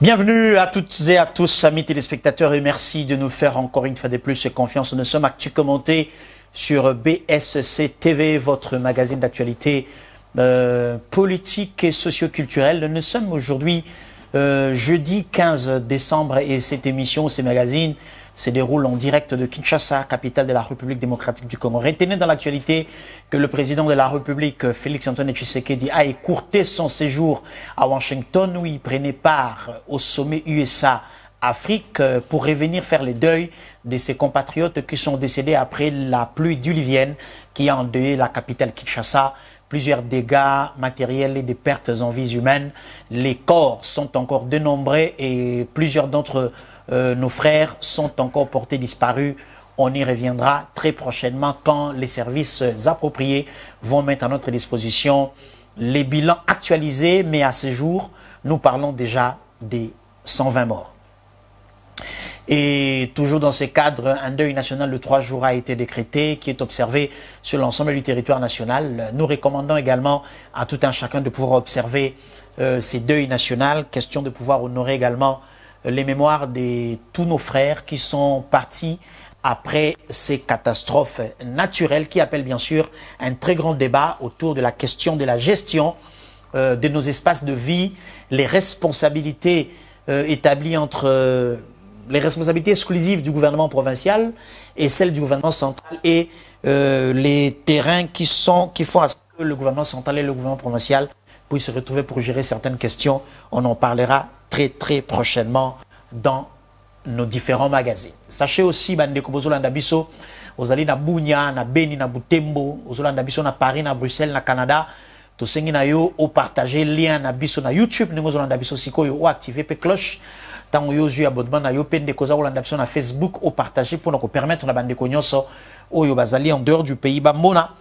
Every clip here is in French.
Bienvenue à toutes et à tous, amis téléspectateurs, et merci de nous faire encore une fois de plus confiance. Nous sommes Actu Commenté sur BSC TV, votre magazine d'actualité politique et socio-culturelle. Nous sommes aujourd'hui jeudi 15 décembre et cette émission, ces magazines, se déroule en direct de Kinshasa, capitale de la République démocratique du Congo. Retenez dans l'actualité que le président de la République, Félix-Antoine Tshisekedi, a écourté son séjour à Washington où il prenait part au sommet USA-Afrique pour revenir faire le deuil de ses compatriotes qui sont décédés après la pluie diluvienne qui a endeuillé la capitale Kinshasa. Plusieurs dégâts matériels et des pertes en vies humaines. Les corps sont encore dénombrés et plusieurs d'entre nos frères sont encore portés disparus. On y reviendra très prochainement quand les services appropriés vont mettre à notre disposition les bilans actualisés. Mais à ce jour, nous parlons déjà des 120 morts. Et toujours dans ce cadre, un deuil national de 3 jours a été décrété, qui est observé sur l'ensemble du territoire national. Nous recommandons également à tout un chacun de pouvoir observer ces deuils nationaux, question de pouvoir honorer également les mémoires de tous nos frères qui sont partis après ces catastrophes naturelles qui appellent bien sûr un très grand débat autour de la question de la gestion de nos espaces de vie, les responsabilités établies entre les responsabilités exclusives du gouvernement provincial et celles du gouvernement central et les terrains qui font à ce que le gouvernement central et le gouvernement provincial puissent se retrouver pour gérer certaines questions. On en parlera très prochainement dans nos différents magazines. Sachez aussi, bandeko bozolanda biso, ozali na Bunia, na Beni, na Butembo, ozolanda biso na Paris, na Bruxelles, na Canada, tosengi na yo o partager lien na biso na YouTube, ndenge ozolanda biso sikoyo o activer pe cloche. Tant yo zui abonnement na yo pende koza olanda biso na Facebook o partager pour nous permettre na bandeko nyonso oyo bazali en dehors du pays ba mona.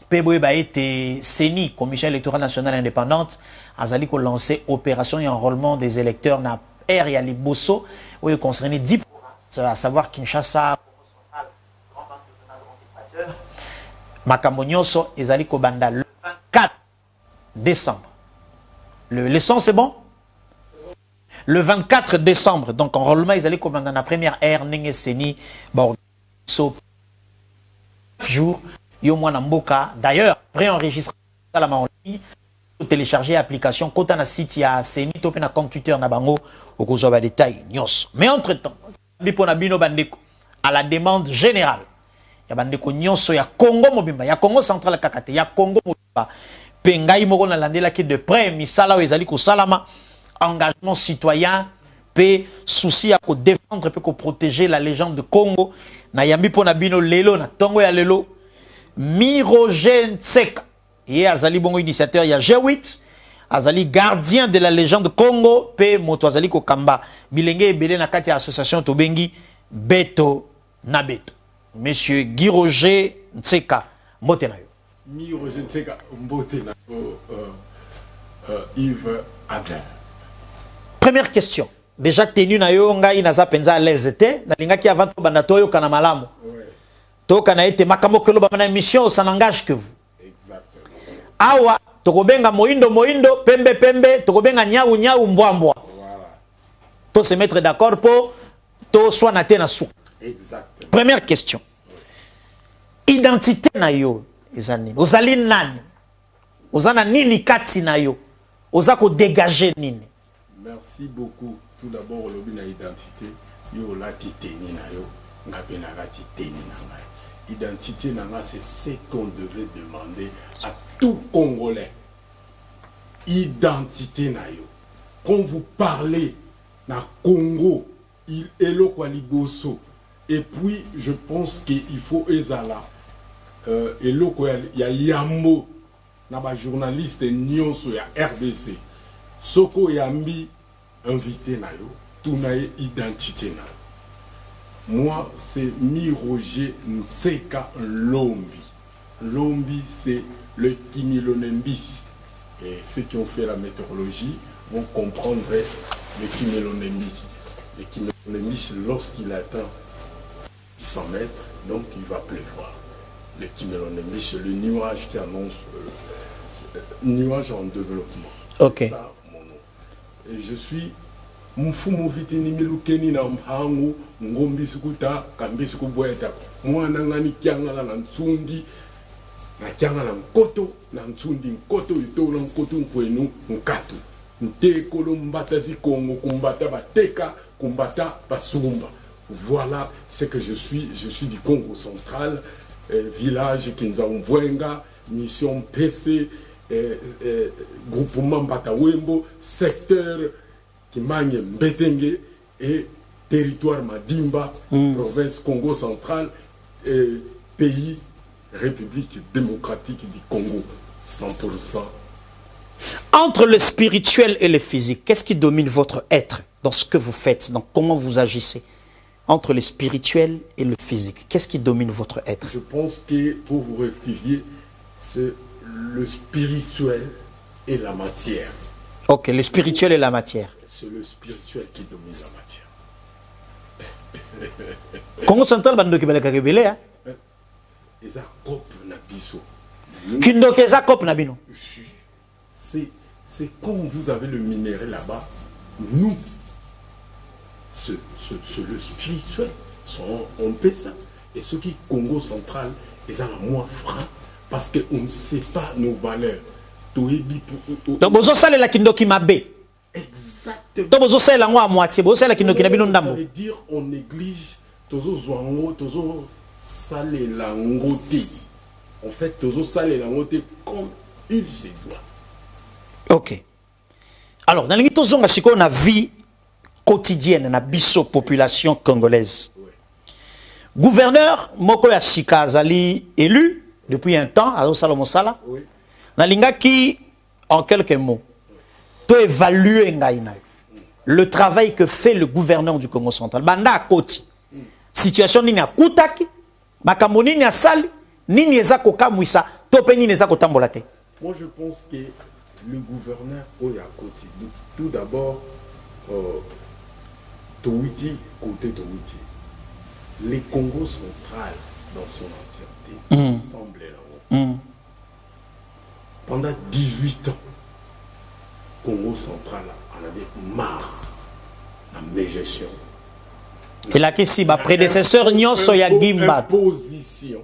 Peboye ba été CENI, Commission électorale nationale indépendante, azali ko lancer opération et enrôlement des électeurs na R et à Liboso, où il concernait 10 provinces, à savoir Kinshasa, Makambo-Nyonso, ezali ko banda le 24 décembre. Le son c'est bon? Le 24 décembre, donc enrôlement, ezali ko banda la première R, Nenge CENI, bon, so, jours. Yo mwana mboka d'ailleurs préenregistré la en ligne télécharger l'application kota na site ya CENI to pe na compte Twitter na bango okozwa ba détail nyos. Mais entre temps bipo na bino bandeko à la demande générale ya bandeko nyonso ya Congo mobimba ya Congo central kakate ya Congo mobimba pe ngai moko na landela ki de près misala o ezali ko salama engagement citoyen pe souci ya ko défendre pe ko protéger la légende de Congo na yambi po na bino lelo na tongo ya lelo Miroje Ntseka, et azali bongo initiateur ya G8, azali gardien de la légende Congo, pe moto azali ko kamba bilenge ebele na kati ya association tobengi Beto na Beto. Monsieur Miroje Ntseka, mbote na yo. Miroje Ntseka, mbote na yo, Yves Abdel. Première question. Déjà tenu na yo ngai naza penza à l'aise te, na linga ki avant to banda toyo kana malamu. Tokana ete makambo kelo ba na émission ça n'engage que vous. Exactement. Awa tokobenga moindo pembe tokobenga nyau mbwambwa. Voilà. To se mettre d'accord pour to soit na tena sou. Exactement. Première question. Identité na yo ezani. Ozali nani? Ozana nini kati na yo? Ozako dégager nini? Merci beaucoup. Tout d'abord lobi na identité yo la titeni na yo ngapena la titeni na ngai. Identité c'est ce qu'on devrait demander à tout Congolais. Identité nayo. Quand vous parlez na Congo, il est le Kwaliboso. Et puis je pense qu'il faut ezala. Et le il y a Yambo, na ba journaliste nyonso ya RDC. Soko Yambi invité nayo, tout nae identité nayo. Moi, c'est Miroje Ntseka Lombi. Lombi, c'est le Kimilonembis. Et ceux qui ont fait la météorologie vont comprendre le Kimilonembis. Le Kimilonembis, lorsqu'il atteint 100 mètres, donc il va pleuvoir. Le Kimilonembis, c'est le nuage qui annonce nuage en développement. Ok. C'est ça mon nom. Et je suis mfumu vitini milukeni na mhangu ngombi sukuta kambi sukubweta mwana ngani kyangala na nsundi na kyangala nkoto na nsundi nkoto itola nkoto nkwenu nkatu ntekolo mbata zikongo kumbata bateka kumbata basumba. Voilà ce que je suis du Congo central, village Kinzaumvwenga, mission PC, groupement Batawembo, secteur Kimanye Mbetenge et territoire Madimba, province Congo central, pays République démocratique du Congo, 100%. Entre le spirituel et le physique, qu'est-ce qui domine votre être dans ce que vous faites, dans comment vous agissez? Entre le spirituel et le physique, qu'est-ce qui domine votre être? Je pense que pour vous rectifier, c'est le spirituel et la matière. Ok, le spirituel et la matière. C'est le spirituel qui domine la matière. Congo central bandoki baleka rebele hein? Eza kop na biso. Kindoki eza kop na bino. C'est comme vous avez le minerai là-bas, nous, c'est le spirituel, on fait ça. Et ceux qui Congo central, ils ont la moins franc parce qu'on ne sait pas nos valeurs. Donc, vous savez la kindoki mabe. Exactement. Donc, vous savez la moi à moitié. Vous savez la kindoki na bino ndambo. Ça veut dire on néglige tozo zwango, tozo sale la ngote. En fait, tozo sale la ngote comme il se doit. Ok. Alors, dans la vie quotidienne, na biso population congolaise. Oui. Gouverneur Moko Yashika Azali élu depuis un temps à Salomo Sala. Oui. Nalinga qui, en quelques mots, peut évaluer le travail que fait le gouverneur du Congo central. Banda Koti. Situation ni na kutaki, makamoni ni asali, ni ezako kamwisa, tope ni ezako tambolate. Moi je pense que le gouverneur Oyakoti, tout d'abord, Towiti, côté Towiti, les Congo central dans son entièreté semblait là-haut. Pendant 18 ans, Congo central en avait marre de la gestion. Et là, qui si ma prédécesseur Nyonso ya Gimba. Position.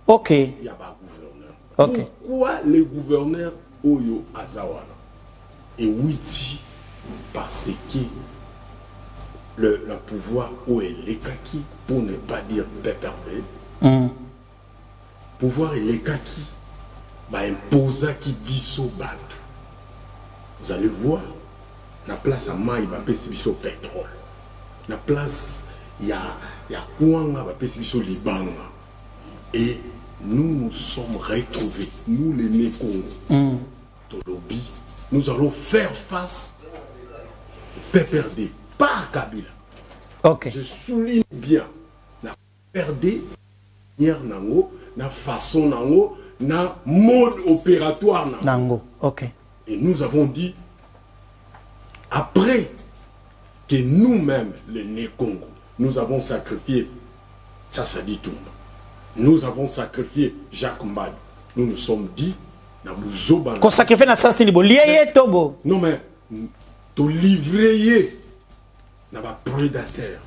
Ok. Il y a pas gouverneur. Okay. Pourquoi les gouverneurs Oyo Azawana et Witi parce que le pouvoir où est les kaki pour ne pas dire PPRD. Pouvoir et les kaki bah imposa qui biso batu. Vous allez voir la place à maï va pèse biso pétrole. La place il y a Kouanga va pèse biso libanga. Et nous nous sommes retrouvés, nous les Nékongo, Tolobi, nous allons faire face au PPRD par Kabila. Okay. Je souligne bien, na PPRD, nango, na façon nango, na mode opératoire nango. Okay. Et nous avons dit, après que nous-mêmes, les Nékongo, nous avons sacrifié Sassadi Toumba, nous avons sacrifié Jacques Mbad. Nous nous sommes dit, qu'on sacrifie na sasini bo lié tobo. Non mais, to livrer na ba prédateur.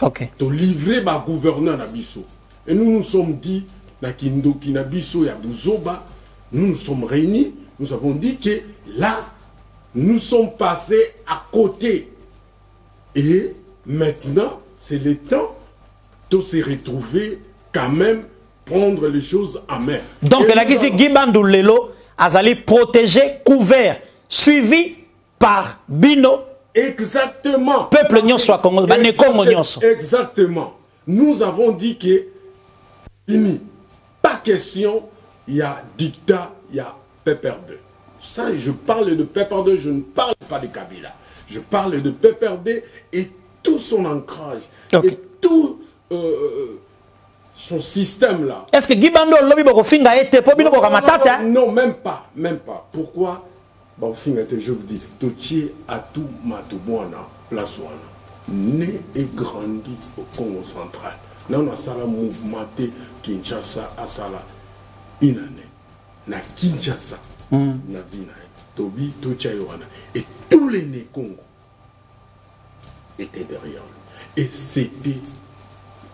Ok. To livrer ba gouverneur na biso. Et nous nous sommes dit, na kindoki na biso ya buzoba, nous nous sommes réunis, nous avons dit que là, nous sommes passés à côté. Et maintenant, c'est le temps de se retrouver quand même, prendre les choses en main. Donc, la question Gibandou Lelo, Azali protégé, couvert, suivi par Bino. Exactement. Peuple Nyon soit Congo, exactement. Nous avons dit que, fini, pas question, il y a dictat, il y a PPRD. Ça, je parle de PPRD, je ne parle pas de Kabila. Je parle de PPRD et tout son ancrage. Okay. Et tout son système là. Est-ce que Gibando lobby bofinga été pour bino bokamatata? Non, même pas, même pas. Pourquoi? Bofinga était, je vous dis, Totier à tout Matubwana, place Wana, né et grandi au Congo central. Nous avons sala mouvementé Kinshasa à sala une année. Na Kinshasa, na Bina, Tobi, Tochaïwana et tous les Né Congo était derrière lui. Et c'était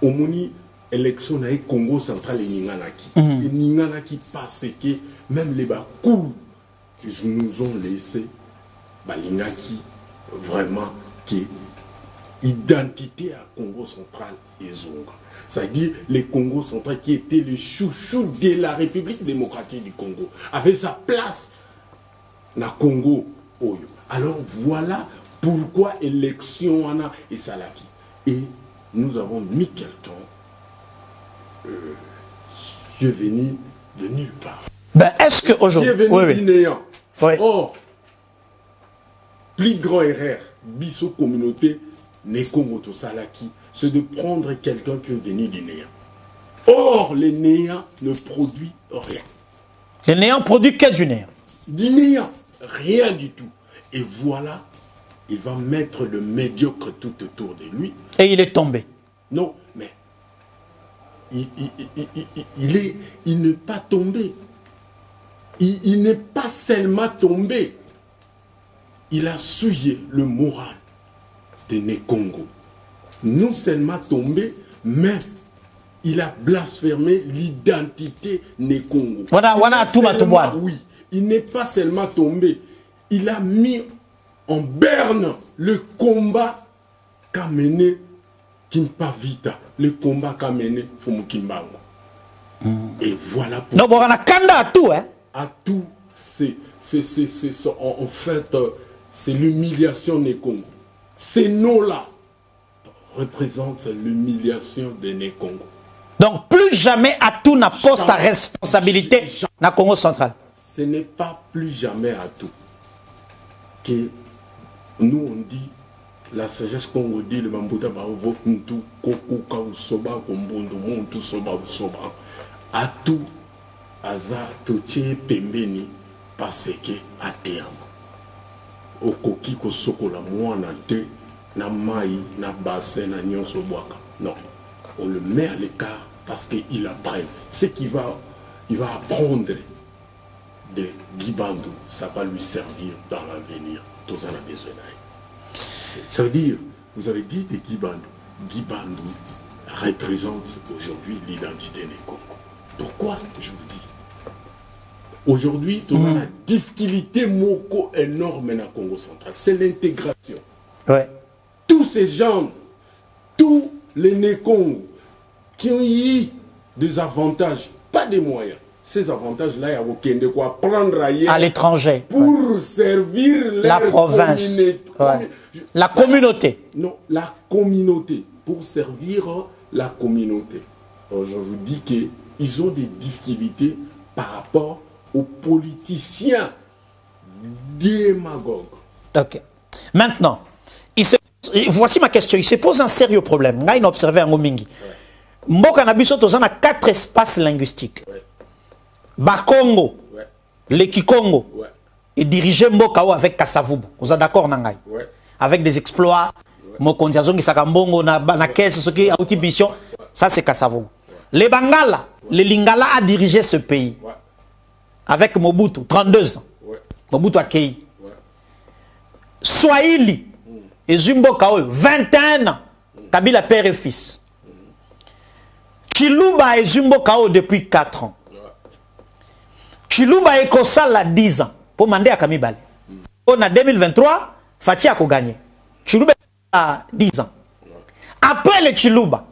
au moni élection na Congo central et Ninganaki. Et Ninganaki parce que même les coups qu'ils nous ont laissé, Balingaki vraiment qui identité à Congo central et Zonga. C'est-à-dire les Congo central qui était le chouchou de la République démocratique du Congo, avait sa place dans le Congo. Alors voilà pourquoi élection Anna et Salaki. Et nous avons mis quelqu'un qui est venu de nulle part. Ben, est-ce qu'aujourd'hui... Qui est venu du néant. Oui. Or, plus grand erreur, biso communauté, Nekongo Salaki, c'est de prendre quelqu'un qui est venu du néant. Or, le néant ne produit rien. Le néant produit que du néant. Du néant, rien du tout. Et voilà, il va mettre le médiocre tout autour de lui. Et il est tombé. Non, mais il n'est pas tombé. Il n'est pas seulement tombé. Il a souillé le moral de Nekongo. Non seulement tombé, mais il a blasphémé l'identité Nekongo. Oui. Il n'est pas seulement tombé. Il a mis en berne le combat qu'a mené Kimpa Vita, le combat qu'a mené Fumukimbango. Et voilà pourquoi. Donc, on a kanda à tout, hein? À tout, en fait, c'est l'humiliation Nekongo. Ces noms-là représentent l'humiliation de Nekongo. Donc, plus jamais à tout n'a poste à responsabilité dans le Congo central. Ce n'est pas plus jamais à tout que nous on dit la sagesse Congo dit le bambouta baovo ntu kokuka usoba kombondo muntu soba usoba à tout aza totie pembeni parce que à terme okoki ko sokola mwana te na mai na bassin na nyonso boaka. Non, on le met à l'écart parce qu'il apprend ce qu'il va apprendre de Guy Bandou, ça va lui servir dans l'avenir. Tous en a besoin. Ça veut dire, vous avez dit de Guy Bandou. Guy Bandou représente aujourd'hui l'identité des Congo. Pourquoi je vous dis? Aujourd'hui, on a la difficulté moko énorme dans le Congo central. C'est l'intégration. Ouais. Tous ces gens, tous les Nékongo qui ont eu des avantages, pas des moyens. Ces avantages-là, il y a aucun de quoi prendre ailleurs à l'étranger pour servir la province, la communauté. Non, la communauté, pour servir la communauté. Alors, je vous dis qu'ils ont des difficultés par rapport aux politiciens démagogues. Ok. Maintenant, voici ma question. Il se pose un sérieux problème. Là, il a observé un Ngomingi. Mboka na biso tozana 4 espaces linguistiques. Bakongo, le Kikongo, et diriger Mbokao avec Kassavubu. Vous êtes d'accord, Nangai? Avec des exploits, Mokondiazon qui Sakambongo, na caisse, ce qui est outil mission, ça c'est Kassavubu. Les Bangala, les Lingala a dirigé ce pays. Avec Mobutu, 32 ans. Mobutu Akei. Swahili, et Zumbokao, 21 ans. Kabila père et fils. Chiluba et Zumbokao depuis 4 ans. Chiluba et Kosala 10 ans pour demander à Kamibale. On a 2023, Fati a gagné. Chiluba a 10 ans. Après le Chiluba,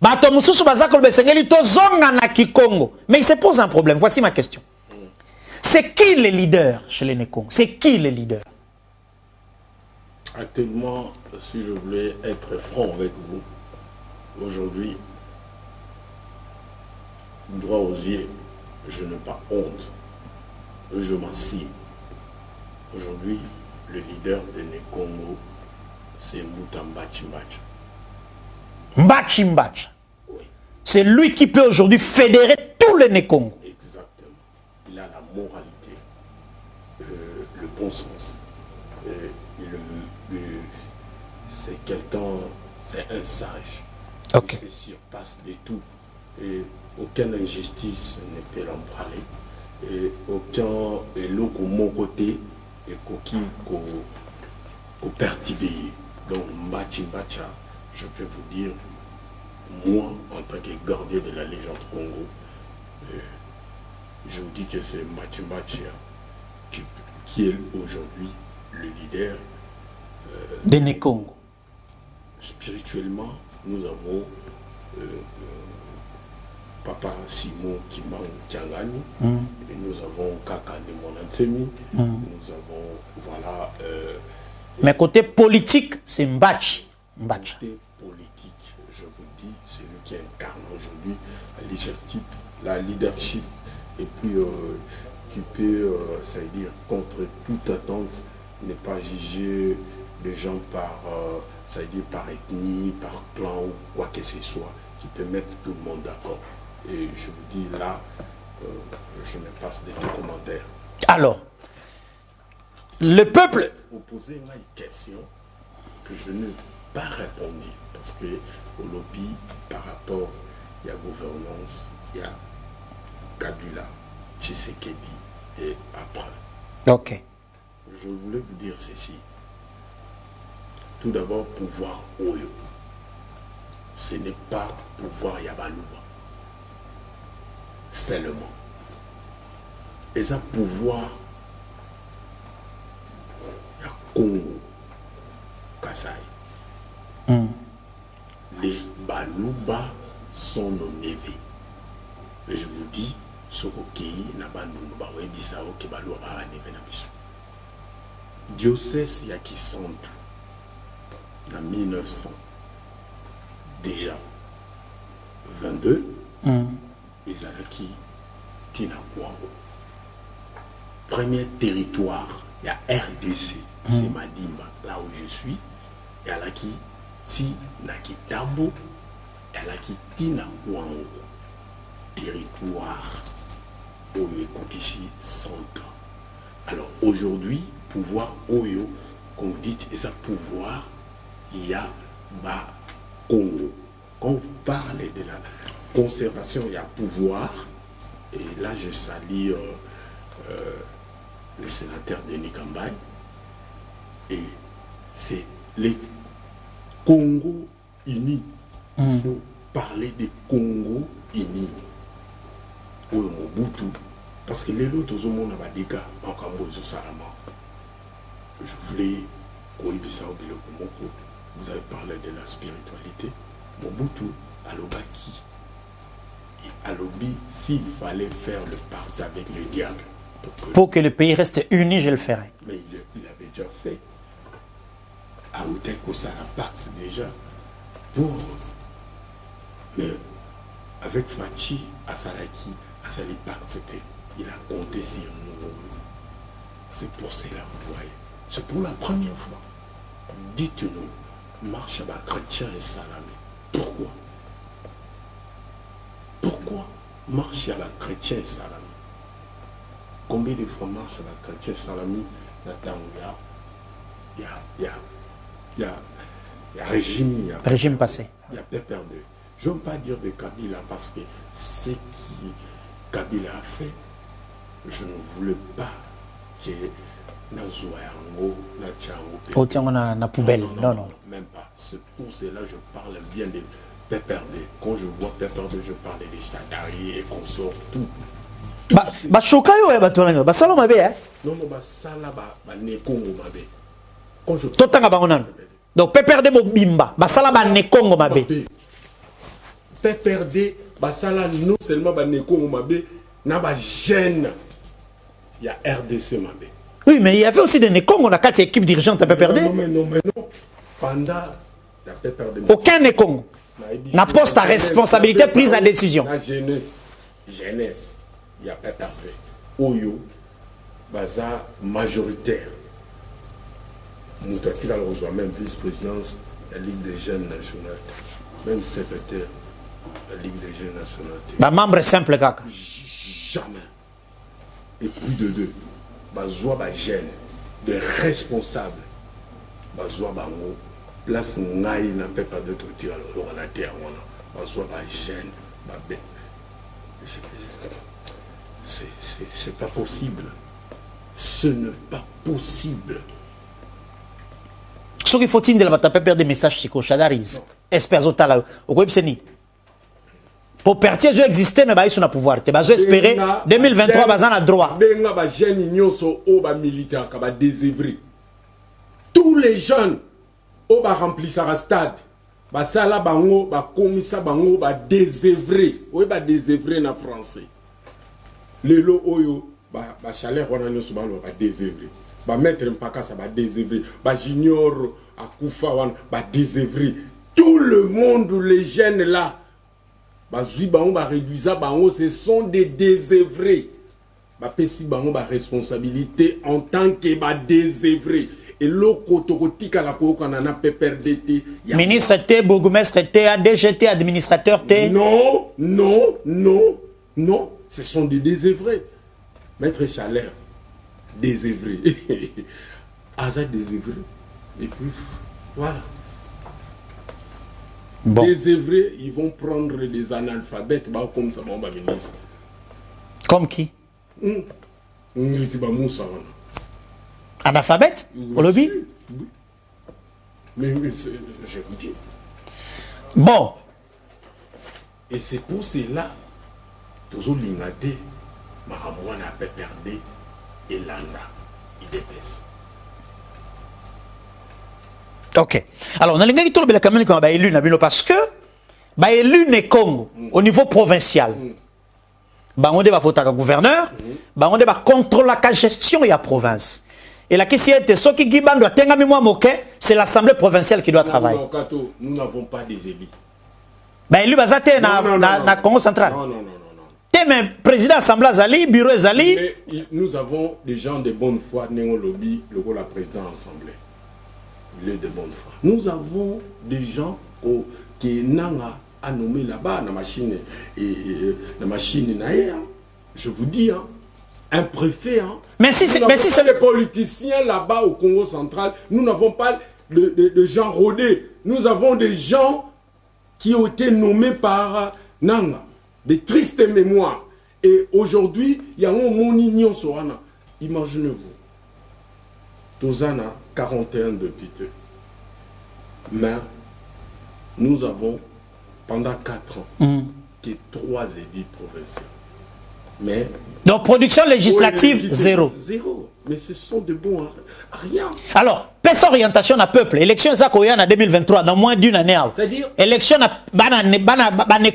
Bato Mususu Bazakol Besengeli Tozonga na Kikongo. Mais il se pose un problème. Voici ma question. C'est qui les leaders chez les Nékongo? C'est qui les leaders? Actuellement, si je voulais être franc avec vous, aujourd'hui, droit aux yeux, je n'ai pas honte. Je m'assime. Aujourd'hui, le leader de Nékongo, c'est Mbuta Mbachi Mbacha. Mbachi Mbacha. Oui. C'est lui qui peut aujourd'hui fédérer tous les Nékongo. Exactement. Il a la moralité, le bon sens. C'est quelqu'un, c'est un sage. Ok. Il se surpasse de tout. Et aucune injustice ne peut l'embraler. Et aucun élo comme mon côté et coquille Kopertibé. Donc, Mbacha, je peux vous dire, moi, en tant que gardien de la légende Congo, je vous dis que c'est Mbacha qui est aujourd'hui le leader de Congo. Spirituellement, nous avons Papa Simon Kimang Tiangani, et nous avons Kaka de Monansemi, nous avons, voilà... mais côté politique, c'est Mbachi. Côté politique, je vous dis, c'est lui qui incarne aujourd'hui la leadership, et puis qui peut, ça veut dire, contre toute attente, ne pas juger les gens par, ça veut dire, par ethnie, par clan ou quoi que ce soit, qui peut mettre tout le monde d'accord. Et je vous dis là, je me passe des deux commentaires. Alors, le peuple... Vous posez une question que je n'ai pas répondu, parce que au lobby, par rapport, il y a gouvernance, il y a Kabila, Tshisekedi, et après. Ok. Je voulais vous dire ceci. Tout d'abord, pouvoir Oyo. Ce n'est pas pouvoir Yabalouba. Seulement. Et ça, pouvoir, il y a Congo, Kasaï. Les Balouba sont nos neveux. Et je vous dis, ce qui n'a pas nous baoué bisao que Balouba va neve na biso. Diocèse yaki centre en 1900 déjà 22 ils avaient qui Tina Kouambo. Premier territoire, il y a RDC, c'est Madimba, là où je suis. Il y a là qui si Nakitambo, il y a là qui Tina Kouambo, territoire où il est ici 100 ans. Alors aujourd'hui, pouvoir Oyo, comme vous dites, et ça pouvoir, il y a Congo. Quand on parle de la conservation, il y a pouvoir. Et là, je salue le sénateur Denis Kambaye. Et c'est les Congo unis. Il faut parler des Congo unis. Ou Mobutu. Parce que les autres, tout le monde a des gars en Cambodge, Salama. Je voulais, vous avez parlé de la spiritualité. Mobutu, Alobaki, Alobi, s'il fallait faire le pacte avec le diable. Pour que le pays reste uni, je le ferai. Mais il avait déjà fait. À Outeko, ça la pacte déjà. Pour. Mais avec Fachi, Asalaki, Asali pacte, c'était. Il a compté sur nous. C'est pour cela, vous voyez. C'est pour la première fois. Dites-nous, marche avec chrétien et salamé. Pourquoi? Pourquoi marche avec chrétien et salamé? Combien de fois marche avec chrétien et salamé? Il y a régime. Il y a régime passé. Il y a perdu. Je ne veux pas dire de Kabila parce que ce qui Kabila a fait, je ne voulais pas que au tiens na poubelle. Non. Même pas. C'est pour cela que je parle bien de PPRD. Quand je vois PPRD, je parle des Chadari et consorts, tout. Bah chokayo ya batolanga. Bah sala mabe hein. Non, bah sala ba nekongo mabe. Quand je totanga bangonan. Donc PPRD mo bimba. Bah sala ba nekongo mabe. PPRD ba sala non seulement ba nekongo mabe, na ba gêne. Il y a RDC mabe. Oui, mais il y avait aussi des Nekong, on a 4 équipes dirigeantes à PPRD. Non. Pendant la PPRD. Aucun Nekong n'a poste à responsabilité prise à décision. La jeunesse, il y a PPRD. Oyo, baza majoritaire. Moutaki va le rejoindre, même vice-présidence de la Ligue des jeunes nationales, même secrétaire de la Ligue des jeunes nationales. Bah, membre simple, kaka. Jamais. Et plus de deux. Bazoua ba gêne de responsable bazoua bango place ngai na pepa de totira le na terre wana bazoua ba gêne ba be c'est pas possible, ce n'est pas possible. Ce qu'il faut dire, tu perdre des messages psychochadaris. Espère Zotala. Au pour partir, je exister, mais ils sont à pouvoir. Tu vas espérer 2023, ils ont droit. Tous les jeunes qui remplissent le stade, basala bango, komisa bango, désœuvré. Oui, désœuvré en français. Les lots oyo, chaleur on a nous souvent désœuvré. Maître mpaka ça désœuvré. Junior Akoufa on désœuvré. Tout le monde, les jeunes là, ce sont des désœuvrés. Pesi bango responsabilité en tant que désœuvré. Et l'autre la ministre T, bourgmestre T, ADGT, administrateur T. Non, non, non, non. Ce sont des désœuvrés. Maître Chaleur, désœuvré. Aza désœuvré. Et puis, voilà. Bon. Désœuvrés, ils vont prendre des analphabètes comme ça, ministre. Comme qui? Analphabète? Au lobby? Oui. Mais je vous dis. Bon. Et c'est pour cela que nous avons perdu et l'anda. Ok. Alors, on a les gens qui ont élu parce que élu ne Congo au niveau provincial. On va voter comme gouverneur, on va contrôler la gestion de la province. Et la question est, ce qui c'est l'Assemblée provinciale qui doit travailler. Nous n'avons pas des élus. Élu dans Congo central. Non, non, non. Mais président Assemblée Zali, bureau Zali. Nous avons des gens de bonne foi, Néo Lobby, le président Assemblée. Il est de bonne foi. Nous avons des gens qui n'ont à nommer là-bas, la machine, je vous dis, un préfet. Mais si c'est les politiciens là-bas au Congo central, nous n'avons pas de gens rodés. Nous avons des gens qui ont été nommés par Nanga, des tristes mémoires. Et aujourd'hui, il y a un monignon sur Anna. Imaginez-vous, Tozana, 41 députés. Mais nous avons, pendant 4 ans, que 3 édits provinciaux. Mais, donc, production législative, zéro. Zéro. Mais ce sont de bons rien. Alors, pèse orientation à peuple. Élection Zakoyan en 2023, dans moins d'une année. C'est-à-dire élection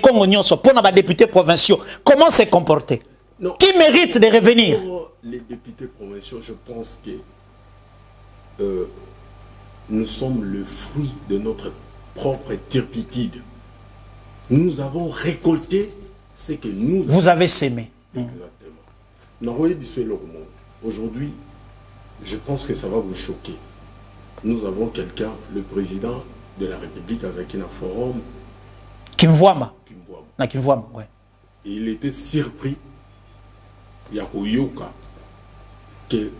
Congo Nyonso pour les députés provinciaux. Comment se comporter? Non. Qui mérite de revenir? Pour les députés provinciaux, je pense que nous sommes le fruit de notre propre turpitude. Nous avons récolté ce que nous... Vous avez sémé. Exactement. Aujourd'hui, je pense que ça va vous choquer. Nous avons quelqu'un, le président de la République à Zakina Forum. Kimvwama. Ouais. Et il était surpris, Yakoyoka, que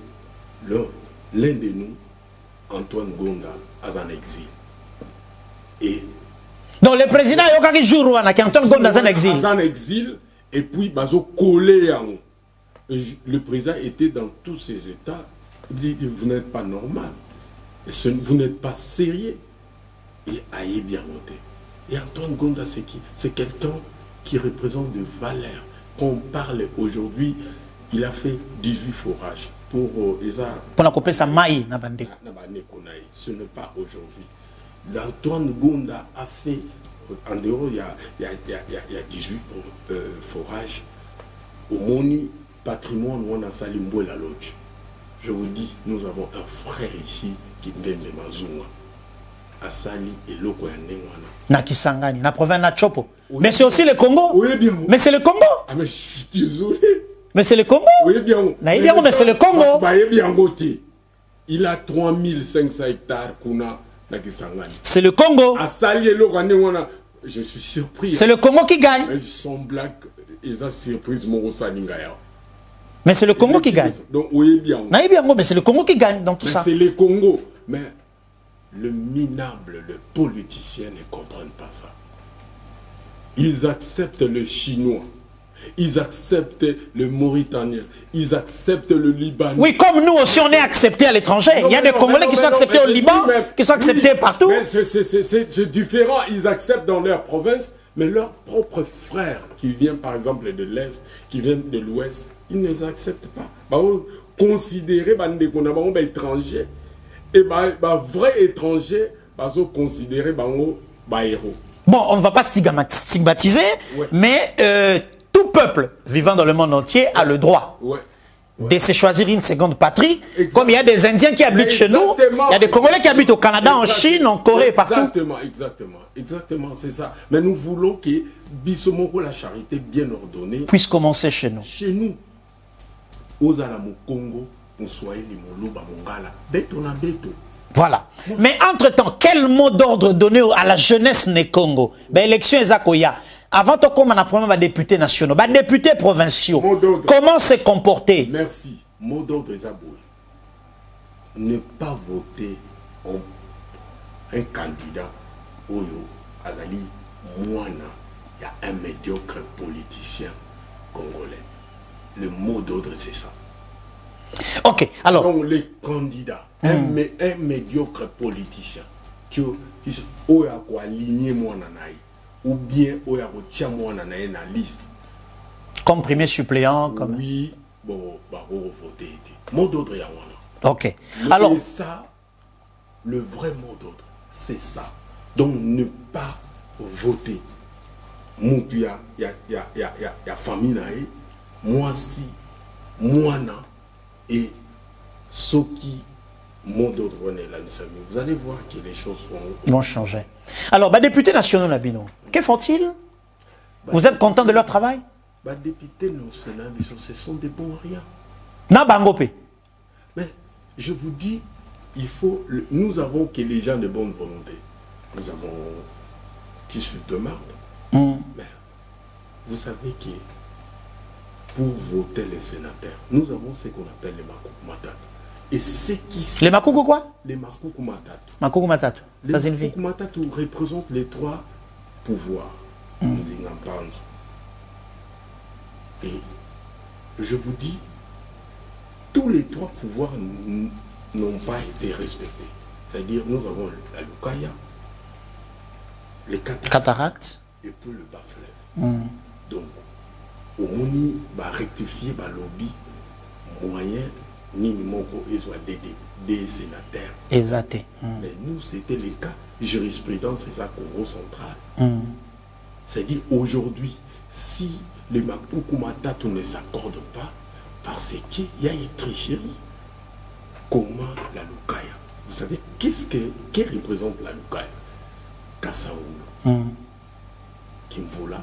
l'un de nous, Antoine Gonda, a un exil. Et donc le président Yoka qui joue Antoine Gonda a un exil. A un exil, et puis bazo collé à nous. Et le président était dans tous ses états. Il dit, vous n'êtes pas normal. Vous n'êtes pas sérieux. Et Aïe bien monté. Et Antoine Gonda, c'est qui? C'est quelqu'un qui représente des valeurs. Quand on parle aujourd'hui, il a fait 18 forages pour Eza. Pour la couper sa maille, ce n'est pas aujourd'hui. L'Antoine Gonda a fait, en dehors, il y a 18 forages. Au Moni, patrimoine, on a Salimbo la Lodge. Je vous dis, nous avons un frère ici qui vient de Mazunga. Asali et Loko Yanengwana. Na Kisangani, na province na Chopo. Oui, mais c'est aussi le Congo. Oui, bien. Mais c'est le Congo. Ah, mais je suis désolé. Mais c'est le Congo. Oui, bien. Mais c'est le Congo. Bien côté. Il a 3500 hectares kuna na Kisangani. C'est le Congo. Asali et Loko Yanengwana. Je suis surpris. C'est le Congo qui gagne. Mais son black, ils ont surprise mon Salingaya. Mais c'est le Congo qui gagne. Donc, oui, bien. Mais c'est le Congo qui gagne dans tout ça. C'est le Congo. Mais le minable, le politicien ne comprennent pas ça. Ils acceptent le chinois. ils acceptent le Mauritanien, ils acceptent le Libanais. Oui, comme nous aussi, on est acceptés à l'étranger. Il y a des Congolais qui sont acceptés au Liban, qui sont acceptés partout. Mais c'est différent, ils acceptent dans leur province, mais leurs propres frères qui viennent par exemple de l'Est, qui viennent de l'Ouest, ils ne les acceptent pas. Bah, considérer des étrangers, et vrai étranger, considérer héros. Bon, on ne va pas stigmatiser, ouais. Mais tout peuple vivant dans le monde entier a le droit de se choisir une seconde patrie. Exactement. Comme il y a des Indiens qui habitent chez nous, il y a des Congolais qui habitent au Canada, en Chine, en Corée, partout. Exactement, c'est ça. Mais nous voulons que Bissomoko, la charité bien ordonnée, puisse commencer chez nous. Chez nous, aux Alamo Congo, nous soyons les Moluba Mongala, Beto na Beto. Voilà. Mais entre-temps, quel mot d'ordre donner à la jeunesse né Congo? Élection Ezakoya. Avant de commencer, on a députés nationaux, députés provinciaux. Comment se comporter? Merci. Mot d'ordre Ezaboui. Ne pas voter un candidat Oyo Azali Mouana. Il y a un médiocre politicien congolais. Le mot d'ordre, c'est ça. Ok, alors. Donc, les candidats, un médiocre politicien qui a aligné Mouana ou bien qui a Mouana na liste. Comme premier suppléant, comme. Oui, bon, voter. Mot d'ordre, il y a Mouana. Ok. Alors. Et ça, le vrai mot d'ordre, c'est ça. Donc, ne pas voter. Il y a famille, moi si, moi non, et ce qui mot d'ordre là, vous allez voir que les choses vont changer. Alors, députés nationaux Nabino, que font-ils? Vous êtes content de leur travail? Députés nationaux, ce sont des bons rien. Nabangopé. Mais je vous dis, nous avons que les gens de bonne volonté. Nous avons qui se demandent. Mais vous savez que pour voter les sénateurs, nous avons ce qu'on appelle les Makouk Matatu. Et ce qui... Les Makouk quoi? Les Makouk Matatu. Makouk Matatu. Les Makouk Matatu représentent les trois pouvoirs. Nous en parlons. Et je vous dis, tous les trois pouvoirs n'ont pas été respectés. C'est-à-dire, nous avons la Lukaya, les cataractes et puis le bas-fleuve. Donc, au Mouni va rectifier le lobby moyen, ni moko soit des sénateurs. Exact. Mais nous, c'était le cas jurisprudence, c'est ça, Congo central. C'est-à-dire, aujourd'hui, si les Makoukoumatatu ne s'accordent pas, parce qu'il y a une tricherie, comment la Lukaya? Vous savez, que représente la Lukaya? Kassaoula, Kimvola,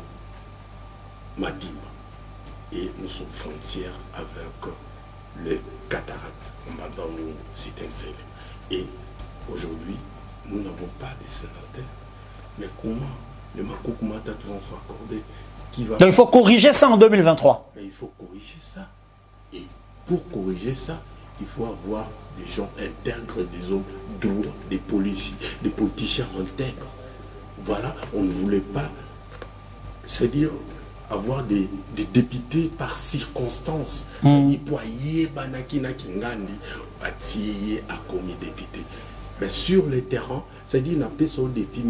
Madimba. Et nous sommes frontières avec les cataractes, et aujourd'hui, nous n'avons pas de sénateurs. Mais comment les Makouk Matatu vont s'accorder? Donc il faut corriger ça en 2023. Mais il faut corriger ça. Et pour corriger ça, il faut avoir des gens intègres, des hommes droits, des policiers, des politiciens intègres. Voilà, on ne voulait pas, c'est-à-dire avoir des députés par circonstance. C'est-à-dire pour y à commis député. Mais sur le terrain, c'est-à-dire n'a pas sur des filles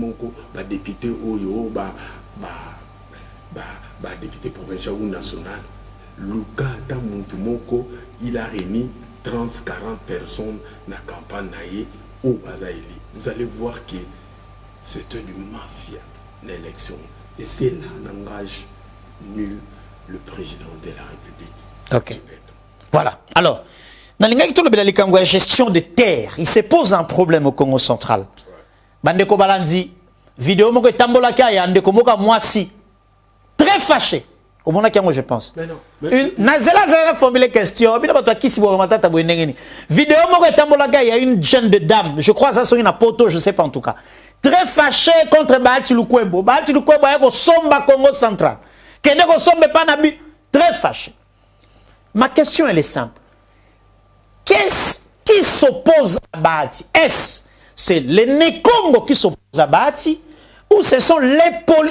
député oyo député provincial ou national. Luka Tamuntumoko, il a réuni 30-40 personnes dans la campagne au Bazaïli. Vous allez voir que c'était du mafia, l'élection. Et c'est là l'engage nul le président de la République. Ok. Voilà. Alors, dans la gestion des terres, il se pose un problème au Congo central. Bandeko Balandi, vidéo moko tambola kaya ndeko moka mwasi. Très fâché. Au moment où je pense. Mais non. Nazela formulé question. Vidéo moko tambola kaya, il y a une jeune de dame. Je crois que ça c'est une poto, je ne sais pas en tout cas. Très fâché contre Bahati Lukwebo. Bahati Lukwebo est au Somba Congo central. Kendeko Sombe Panabi. Très fâché. Ma question elle est simple. Qu'est-ce qui s'oppose à Bahati? Est-ce c'est les Congo qui s'opposent à Bahati ou ce sont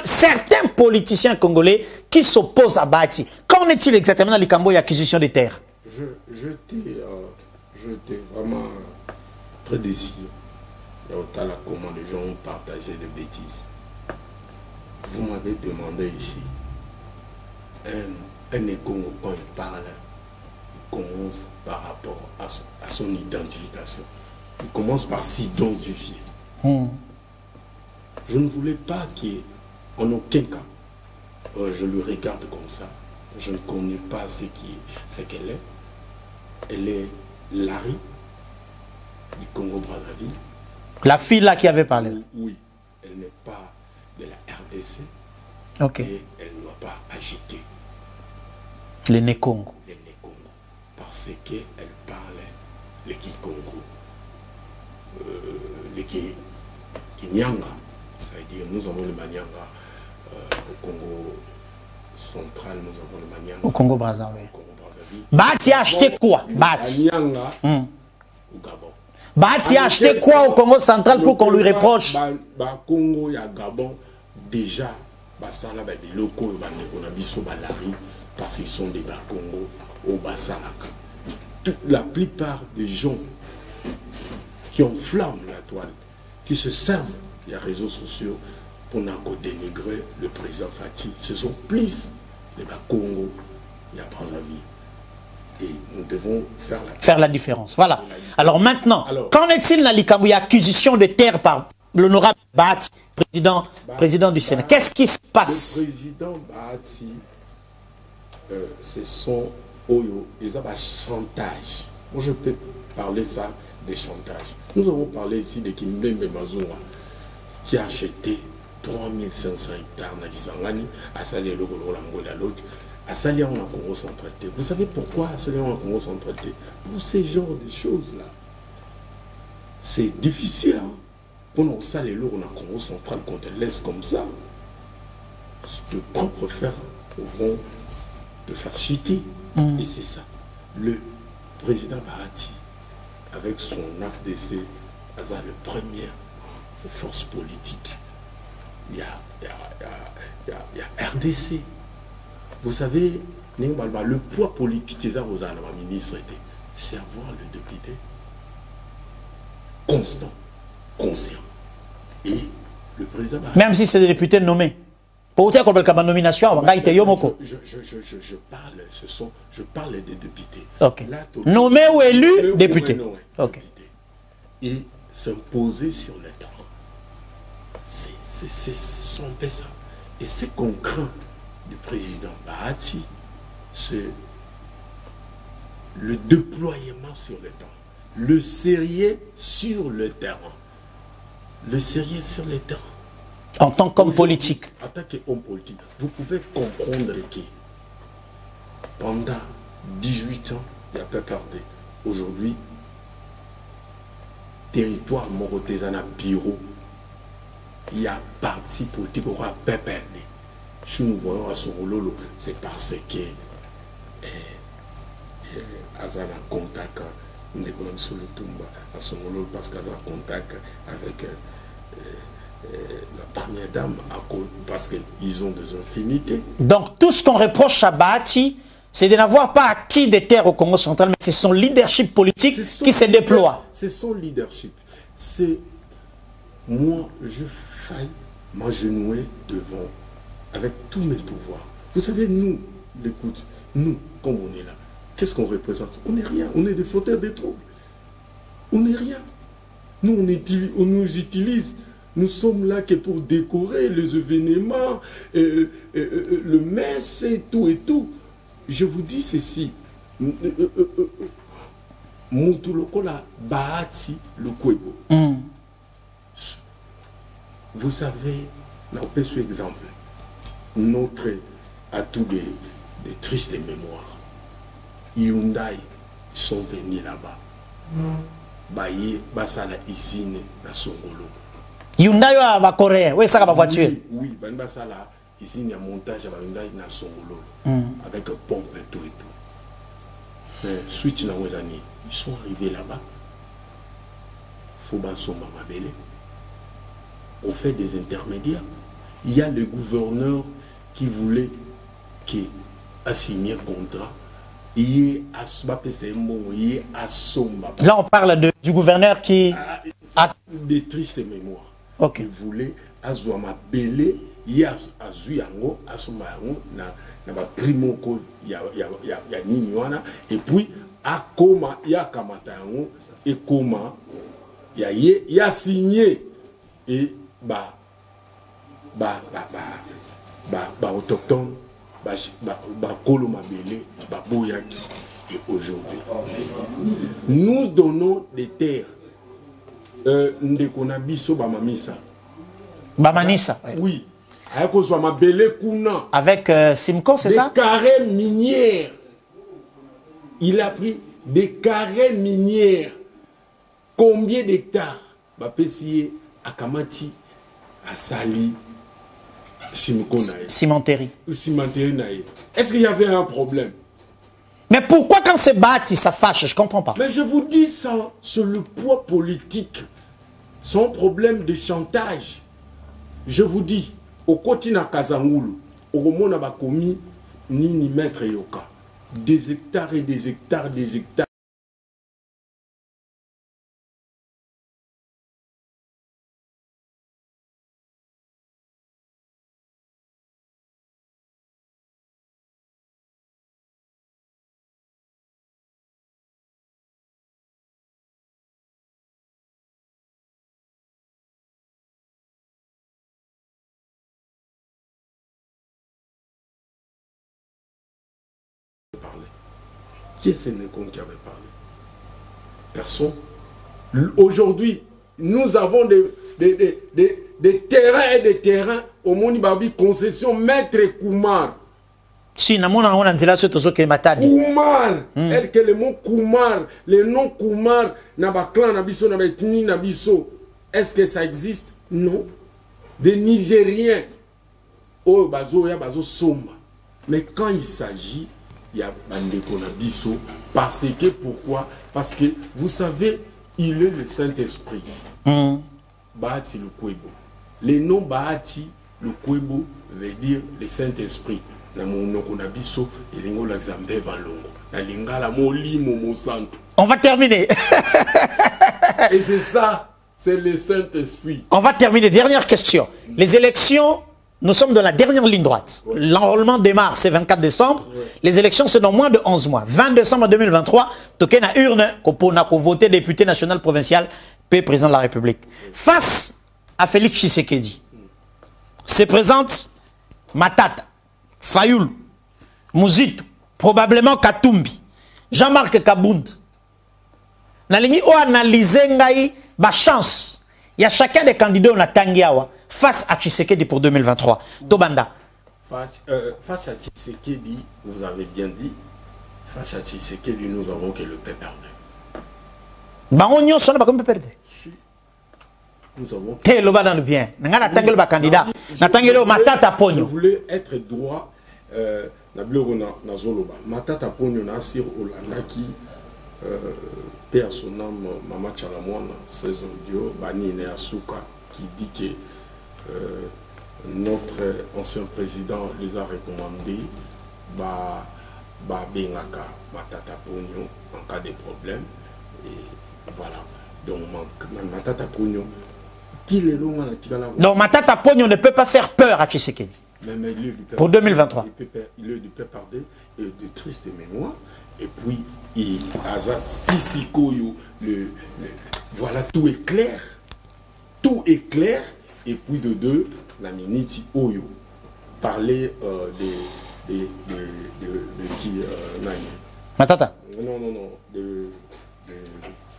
certains politiciens congolais qui s'opposent à Bahati? Qu'en est-il exactement dans les Cambo et acquisition des terres? J'étais vraiment très déçu. Il y a autant là comment les gens ont partagé des bêtises. Vous m'avez demandé ici, un Congo, quand il parle, il commence par rapport à son identification. Il commence par s'identifier. Je ne voulais pas qu'en aucun cas, je le regarde comme ça. Je ne connais pas ce qu'elle est. Elle est Larry du Congo-Brazzaville. La fille là qui avait parlé? Oui, elle n'est pas de la RDC. Ok. Et elle ne doit pas agiter les Né-Congo. Les Né-Congo. Parce qu'elle parlait les Kikongo, les Kinyanga. Ça veut dire, nous avons le Manyanga au Congo central, nous avons le Manyanga au Congo-Brazzaville. Bahati a acheté quoi? Bahati au Gabon. Bahati a acheté quoi au Congo central pour qu'on lui reproche? Congo et Gabon, déjà, basala ba biloko bandeko na biso balari parce qu'ils sont des Congo au Basalaka. La plupart des gens qui enflamment la toile, qui se servent des réseaux sociaux pour dénigrer le président Fati, ce sont plus les Congo et à Brazzaville. Et nous devons faire la différence. Voilà. Alors maintenant, qu'en est-il dans l'Ikambu, acquisition de terres par l'honorable Bahati, président du Sénat? Qu'est-ce qui se passe? Le président Bahati, ce sont Oyo, ils ont un chantage. Moi, je peux parler ça de chantage. Nous avons parlé ici de Kimbembe Mazunga, qui a acheté 3500 hectares dans Kisangani, à Salé Logolo à l'autre. À Salia, on a Congo centralité. Vous savez pourquoi à Salia, on a Congo centralité? Pour ces genres de choses-là. C'est difficile. Hein? Pour nous, ça, les lots, on a Congo central, qu'on te laisse comme ça. De propres frères vont te faire chuter. Et c'est ça. Le président Bahati, avec son AFDC, a le premier force politique. Il y a RDC. Vous savez, le poids politique qu'ils ont à la ministre était, c'est avoir le député constant, conscient. Et le président... Même si c'est des députés nommés. Pour vous dire qu'on a nomination, je parle des députés. Okay. Nommés ou élus, députés. Okay. Et s'imposer sur le terrain. C'est son peu ça. Et ce qu'on craint du président Bahati, c'est le déploiement sur le terrain, le sérieux sur le terrain, le sérieux sur le terrain. En tant qu'homme politique. En tant qu'homme politique, vous pouvez comprendre que pendant 18 ans, il n'y a pas perdu. Aujourd'hui, territoire Morotezana Bureau, il y a parti politique au roi Pépé. Si nous voyons à son lolo, c'est parce que Azana contact, nous déconnons sur le tomba à son lolo parce qu'Azana contact avec la première dame parce qu'ils ont des infinités. Donc tout ce qu'on reproche à Bahati, c'est de n'avoir pas acquis des terres au Congo central, mais c'est son leadership politique qui se déploie. C'est son leadership. C'est moi, je faille m'agenouiller devant avec tous mes pouvoirs. Vous savez, nous, l'écoute, nous, comme on est là, qu'est-ce qu'on représente? On n'est rien, on est des fauteurs des troubles. On n'est rien. Nous, on nous utilise. Nous sommes là que pour décorer les événements, le messe et tout et tout. Je vous dis ceci. Moutulokola Bahati Lukwebo. Vous savez, on peut sur exemple. Notre atout des tristes mémoires. Hyundai sont venus là-bas. Baye, Basala Isine, na Songolo. Hyundai va coréen, oui, ça va voiture. Oui, Basala Isine, il y a montage à Hyundai na Songolo. Avec un pompe et tout et tout. Mais suite dans les années, ils sont arrivés là-bas. Faut Bansoma Mabele. on fait des intermédiaires. Il y a le gouverneur qui voulait qui a signé contrat. Là, on parle du gouverneur qui a des tristes mémoires. Okay. Il voulait azouama belé, ya azuyango, asomayango na ba primo ko ya niniwana et puis akoma ya kamatayango et koma ya signé et ba autochtone kolo mabele ba boyaki. Et aujourd'hui nous donnons des terres ndekona biso ba mamisa Bamanissa. Oui. Avec Simco, c'est ça? Des carrés minières. Il a pris des carrés minières. Combien d'hectares? Bapessier, à Kamati, à Sali, Simco Nae. Cimenterie. Cimenterie Nae. Est-ce qu'il y avait un problème? Mais pourquoi quand c'est bâti, ça fâche? Je comprends pas. Mais je vous dis ça, sur le poids politique, son problème de chantage. Je vous dis, au Kotina Kazangulu, au Romona Bakomi, ni maître Yoka, des hectares et des hectares, des hectares. Qui est ce Nécon qui avait parlé? Personne. Aujourd'hui, nous avons des terrains et des terrains au Monibabi concession Maître Koumar. Si, on a dit là, c'est tout Matadi. Koumar. Est-ce que le mot Koumar, le nom Koumar, n'a clan, nabiso, n'a ethnie, nabiso, est-ce que ça existe? Non. Des Nigériens. Oh, bazo, ya bazo somba. Mais quand il s'agit, il y a Bandeko Nabiso, parce que pourquoi? Parce que vous savez, il est le Saint-Esprit. Bahati le Kwebo. Le nom Bahati le Kwebo veut dire le Saint-Esprit. On va terminer. Et c'est ça, c'est le Saint-Esprit. On va terminer. Dernière question. Les élections. Nous sommes dans la dernière ligne droite. Ouais. L'enrôlement démarre, c'est 24 décembre. Ouais. Les élections, c'est dans moins de 11 mois. 20 décembre 2023, token à urne, qu'on voter député national provincial, puis président de la République. Face à Félix Tshisekedi, se présente Matata, Fayoul, Mouzito, probablement Katumbi, Jean-Marc Kabound. Nalingi o analyser ngai ba chance. Il y a chacun des candidats on a tangiawa. Face à Tshisekedi pour 2023. Tobanda. Face à Tshisekedi, vous avez bien dit, face à Tshisekedi, nous avons que le paix perdu. Bah on y sonne pas comme perdre. Nous avons. T'es le bas dans le bien. N'anga tangel ba candidat. N'atangel au Matata Pogno. Je voulais être droit. Nablero na zoloba. Matata Pogno na sir Olandaki. Père son nom Mama Chalamwana, ses audios, Bani Neasuka, qui dit que notre ancien président les a recommandé Bengaka Matata Pogno en cas de problème. Et voilà. Donc Matata Pogno, qui est long. Donc Matata Pogno ne peut pas faire peur à Tshisekedi. Mais pour 2023. Il est du peu pardé et de triste mémoire. Et puis, il a Sissikoyo, voilà, tout est clair. Tout est clair. Et puis de deux, la Miniti Oyo. Parler de qui Nani. Matata. Non. De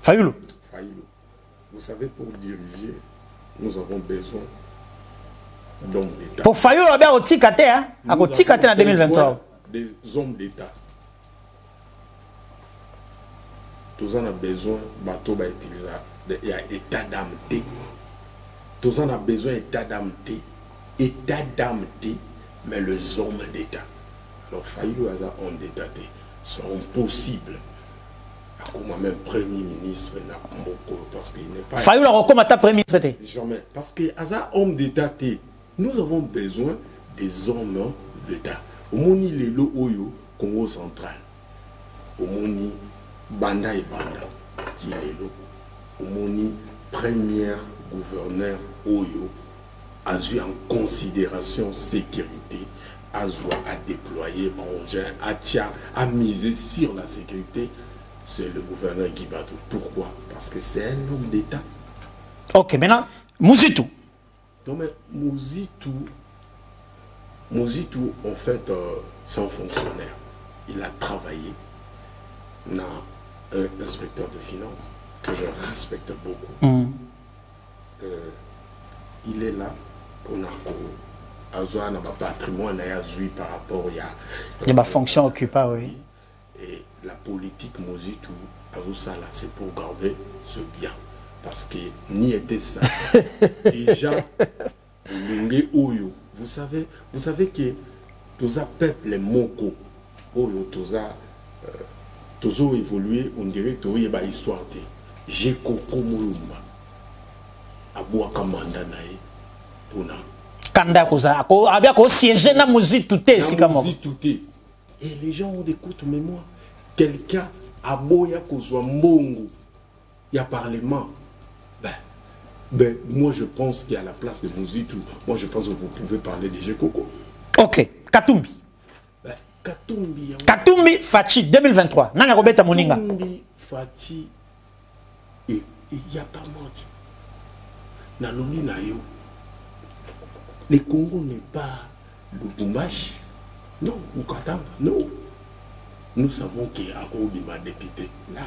Fayoulou. Vous savez, pour diriger, nous avons besoin d'hommes d'État. Pour Fayoulou, on a au Tikate, hein? À Tikate en 2023. Des hommes d'État. Tous en a besoin, bateau va utiliser. Il y a état d'âme. Tous en a besoin état d'âme. État d'âme, mais les hommes d'État. Alors, Fayoulou a un d'État. C'est impossible. Moi-même, Premier ministre, parce qu'il n'est pas... Fayoula Rokoma ta Premier ministre. Jamais. Parce que, à ça, homme d'État, nous avons besoin des hommes d'État. Au Moni Lelo Oyo, Congo central. Au Moni Banda et Banda, qui est Lelo. Au Moni premier gouverneur Oyo, a eu en considération sécurité, a déployer engin, a misé sur la sécurité. C'est le gouverneur Guibato. Pourquoi? Parce que c'est un homme d'État. Ok, maintenant, Mouzitou. Non, mais Mouzitou, en fait, c'est un fonctionnaire. Il a travaillé dans un inspecteur de finances que je respecte beaucoup. Il est là pour narco. Azoa n'a pas patrimoine à jouir par rapport à... Il y a ma fonction occupée, oui. Et la politique Mouzitou, c'est pour garder ce bien. Parce que ni était ça. Déjà, vous savez que tous les peuples, les Moko, tous ont évolué, on dirait que il y a une histoire. J'ai Koko Moulumba, Abouaka Mandanae, Pona. Kanda Koza, Abia ko siège na Mouzitou té, si comme et les gens ont des courtes mémoires. Quelqu'un a Boya Kozwa Mbongo, il y a parlement. Ben, moi je pense qu'à la place de Mouzitou, moi je pense que vous pouvez parler de Gekoko. Ok, Katumbi. Ben, Katumbi. Katumbi Fachi 2023. Nanga Robeta Moninga. Katumbi Fachi. Et il n'y a pas manque. Nalobi na yo. Le Congo n'est pas le Bumbashi. Non, ou Katamba. Non. Nous savons qu'il y a Arobima député. Là,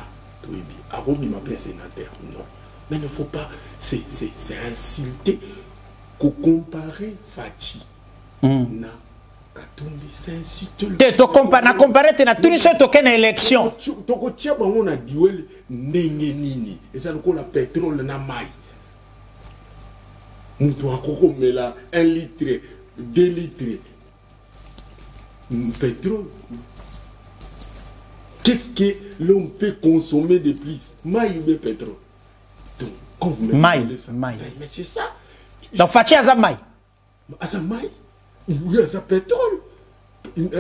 Arobima sénateur. Non. Mais il ne faut pas, c'est insulté qu'on compare Fachi. Na Katumbi, c'est insulté. Tu compares, tu as tout ça, tu as une élection. Tu as on a duel nini. Et ça, le pétrole na maille. Nous devons mettre 1 litre, 2 litres. Pétrole. Qu'est-ce que l'on peut consommer de plus? Maille de pétrole. Maï. Mais c'est ça. Donc, Fachi a maï. A maï. Oui, a pétrole.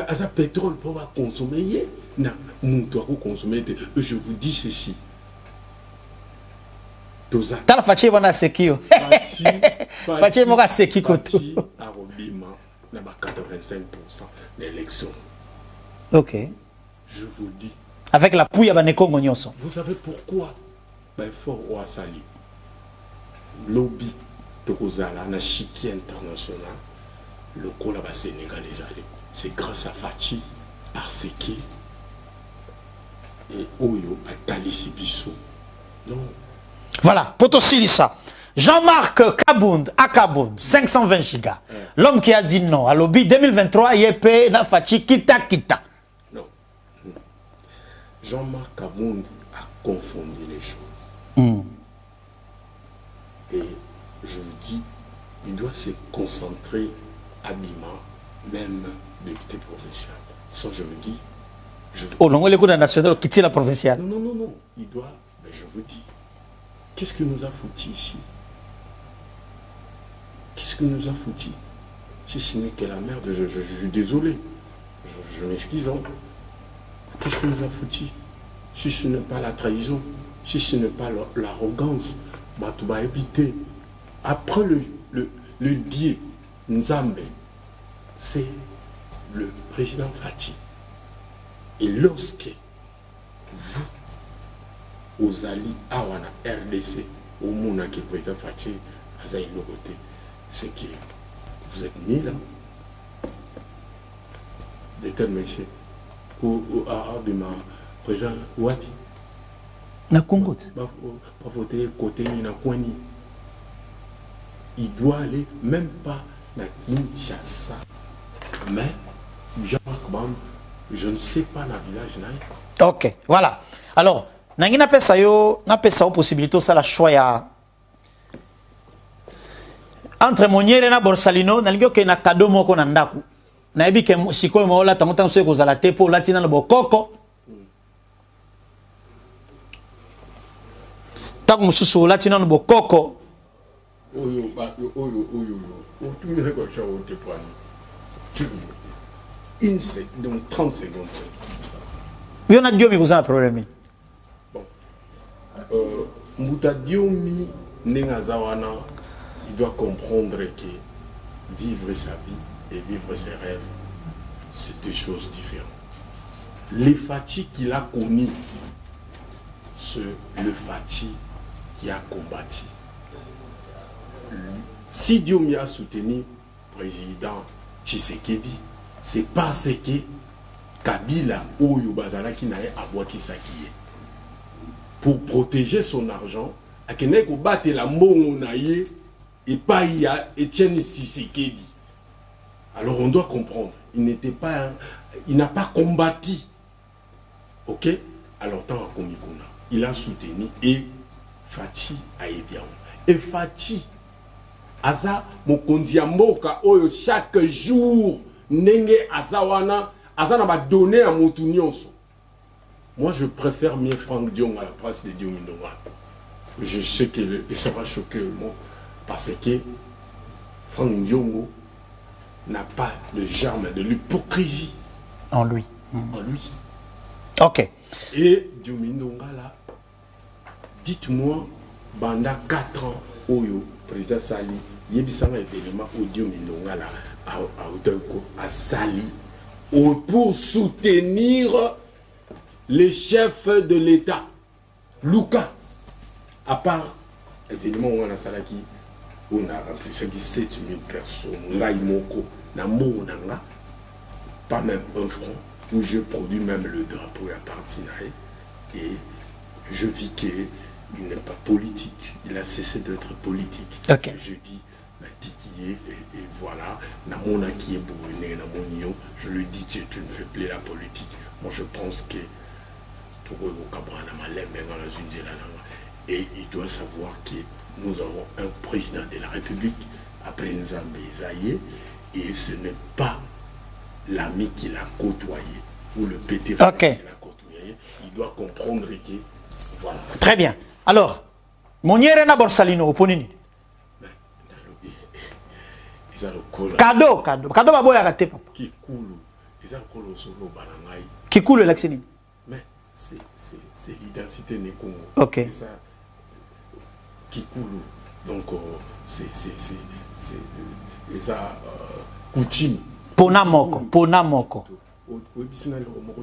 A pétrole pour consommer. Non, nous devons consommer. Je vous dis ceci. Tala Fachi va na sekio. Fachi va seki koto. Fachi a Robima n'a pas 85% d'élection. Ok. Je vous dis. Avec la pouille à Banekongo Nyonso. Vous savez pourquoi? Ben, fort au Asali. Lobby de Kozala, na chiqui international, le Kolaba Sénégalais, c'est grâce à Fachi, parce que et Oyo a Talissi Bissou. Non. Voilà, Potosilissa. Jean-Marc Kabound, Akabound, 520 gigas. L'homme qui a dit non à lobby 2023, Yepé, na Fachi, kita. Non. Jean-Marc Kabound a confondu les choses. Et je vous dis, il doit se concentrer habillement, même député provincial. Ça, je vous dis. Oh non, les coups national quitter la provinciale. Non. Il doit. Mais je vous dis, qu'est-ce que nous a foutu ici? Qu'est-ce que nous a foutu? Si ce n'est que la merde, je suis désolé. Je m'excuse. Qu'est-ce que nous a foutu? Si ce n'est pas la trahison, si ce n'est pas l'arrogance, tu vas éviter. Après le dieu Nzambe, c'est le président Fachi. Et lorsque vous, aux alliés, à RDC, au monde qui est président Fachi, à côté, c'est que vous êtes mis là, déterminé, ou à président Wapi. Na Congo. Pas voter côté na Kwani. Il doit aller même pas na Kinshasa. Mais Jean-Marc Bam, je ne sais pas na village na. Ok, voilà. Alors, nangi na pesa yo possibilité ça la choix ya entre Moniere na Borsalino, nalingi ke na cadeau moko na ndaku. Na yebi ke sikoyo mo la tamuta so ko zala te po latina na bokoko. Tant que mususu latina no bokoko. Oyo, tout le monde une seconde, donc 30 secondes. Il y en a Dieu, mais vous avez un problème. Bon. Mouta Diomi, Nengazawana, il doit comprendre que vivre sa vie et vivre ses rêves, c'est deux choses différentes. Les Fati qu'il a connus, c'est le Fati qui a combattu. Si Diomi a soutenu le président Tshisekedi, c'est parce que Kabila Oyo Bazalaki n'a pas qui s'acquiert. Pour protéger son argent, à Kenek ou battre la monnaie et pas y a Etienne Tshisekedi. Alors on doit comprendre, il n'était pas, il n'a pas combattu. Ok? Alors tant à Komikuna, il a soutenu et Fati a bien. Et Fati, Aza Mokonzi Mboka Oyo chaque jour. Nenge Azawana, Azana va donner à Moutunios. Moi, je préfère mieux Franck Dion à la place de Diomi Ndonga. Je sais que ça va choquer le monde parce que Franck Dion n'a pas le germe de l'hypocrisie en lui. En lui. Ok. Et Diomi Ndonga là, dites-moi, pendant 4 ans, Oyo, président Sali, il y a un événement où Diomi Ndonga là. À Sali pour soutenir les chefs de l'État. Luka, à part évidemment on a Salaki, on a rempli 7000 personnes, pas même un franc, où je produis même le drapeau à Partinaï et je vis qu'il n'est pas politique, il a cessé d'être politique. Okay. Je dis et voilà, Namona qui est bourriné, Namonio, je lui dis que tu ne fais plus la politique. Moi je pense que et il doit savoir que nous avons un président de la République après Nzambe Ezaïe et ce n'est pas l'ami qui l'a côtoyé ou le pété qui l'a côtoyé. Il doit comprendre que voilà. Très bien. Alors, Moniere na Borsalino oponini. Cadeau baboya raté papa. Kikulu l'accès. Mais c'est l'identité né Congo. OK. C'est ça. Kikulu. Donc c'est ça coutume. Pona moko.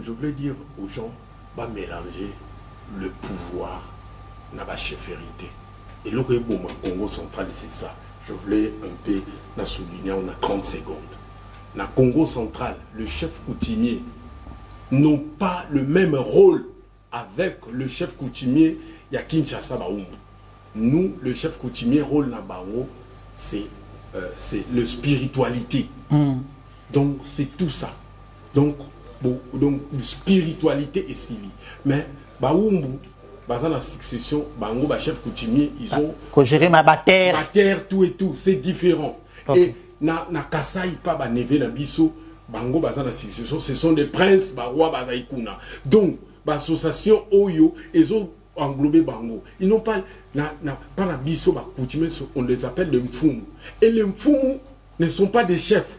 Je voulais dire aux gens va mélanger le pouvoir na ba chefferité. Et le Congo central c'est ça. Je voulais un peu la souligner, on a 30 secondes. Dans le Congo central, le chef coutumier n'ont pas le même rôle avec le chef coutumier il y a Kinshasa Baoum. Nous, le chef coutumier, rôle dans Bao, c'est le spiritualité. Donc, c'est tout ça. Donc, spiritualité et civile. Mais Baoum, dans la succession, bango ba chef coutumier, ils ont gérer ma terre, tout et tout, c'est différent. Okay. Et na Kasai pas ba neve na biso, bango ba dans la succession, ce sont des princes, ba roi ba zaikuna. Donc, ba association Oyo, ils ont englobé bango. Ils n'ont pas pas la biso ba coutumier, on les appelle les mfumu. Et les mfumu ne sont pas des chefs.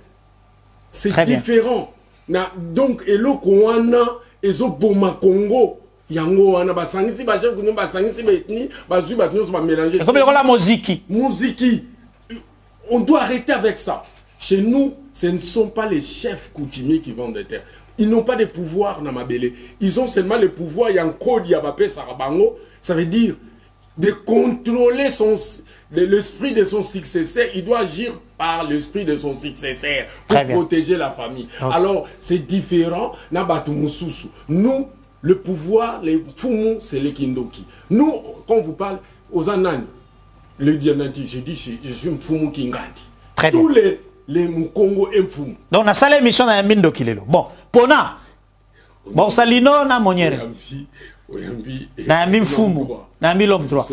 C'est différent. Donc, et le Kouana, ils ont boma Congo. Yango wana basangisi ba chef kunyumba basangisi betni bazui batni on va mélanger comme la musique on doit arrêter avec ça. Chez nous ce ne sont pas les chefs coutumiers qui vendent des terres, ils n'ont pas de pouvoir na mabele, ils ont seulement le pouvoir yanko diabape sarabango, ça veut dire de contrôler l'esprit de son successeur. Il doit agir par l'esprit de son successeur pour protéger la famille. Alors c'est différent na batumususu. Nous le pouvoir, les Fumu, c'est les Kindoki. Nous, quand on vous parle aux Anani, le Dianati, je dis, je suis un Fumu Kingati. Tous les Mukongo et Fumu. Donc, on a salé mission à Mindo Kilelo. Bon, Pona, bon, Salino, na Moniere. Na mi Fumu, na mi l'homme droit.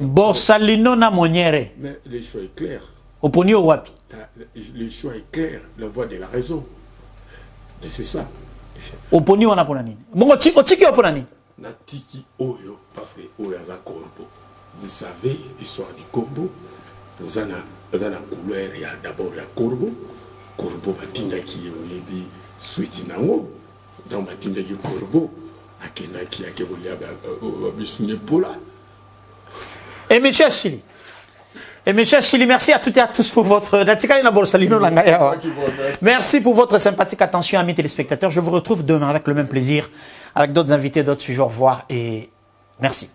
Bon, Salino, na Moniere. Mais le choix est clair. Oponi au Wapi. Le choix est clair, la voie de la raison. Et c'est ça. Oponi wana pona nini? Bongo otiki opona nini? Na tiki oyo parce que oyo aza korpo. vous savez, l'histoire du corbeau, nous avons la couleur, il y a d'abord le corbeau. Corbeau, batinda qui est suite nango. Donc, batinda qui corbeau, akena qui a volé à Bisnepola. Et monsieur Chili. Et monsieur Chili, merci à toutes et à tous pour votre... Merci pour votre sympathique attention, amis téléspectateurs. Je vous retrouve demain avec le même plaisir, avec d'autres invités, d'autres sujets. Au revoir et merci.